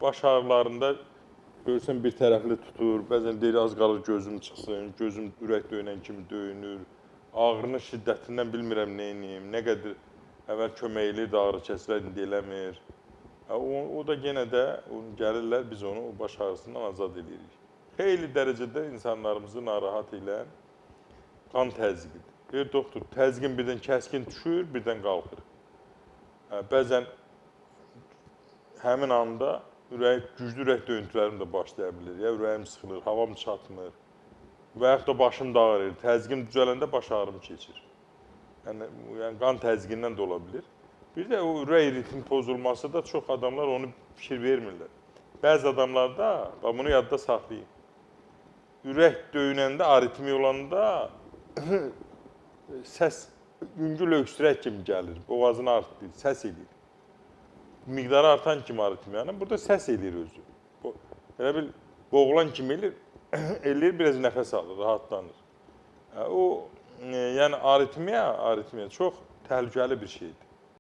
baş ağrılarında görürsən bir tərəfli tutur, bəzən deyir az qalır gözüm çıxsın, gözüm ürək döyünən kimi döyünür. Ağrının şiddətindən bilmirəm nə edeyim, nə qədər əvvəl kömək eləyirdi ağrı kəsilər, indi eləmir. O da yenə də gəlirlər, biz onu o baş ağrısından azad edirik. Xeyli dərəcədə insanlarımızı narahat edən qan təzyiqidir. Deyir, doktor, təzyiqin birdən kəskin düşür, birdən qalxır. Bəzən həmin anda güclü ürək döyüntülərim də başlaya bilir. Ya ürəyim sıxılır, havam çatmır və yaxud da başım da ağrır. Təzyiqim düzələndə baş ağrım keçir. Yəni qan təzyiqindən də ola bilir. Bir də o ürək ritmi pozulması da çox adamlar onu fikir vermirlər. Bəzi adamlarda, bunu yadda saxlayın, ürək döyünəndə, aritmiya olanda səs yüngül öksürək kimi gəlir, boğazını artdır, səs edir. Miqdarı artan kimi aritmiyanın, burada səs edir özü. Elə bil, boğulan kimi eləyir, biraz nəfəs alır, rahatlanır. Yəni aritmiya çox təhlükəli bir şeydir.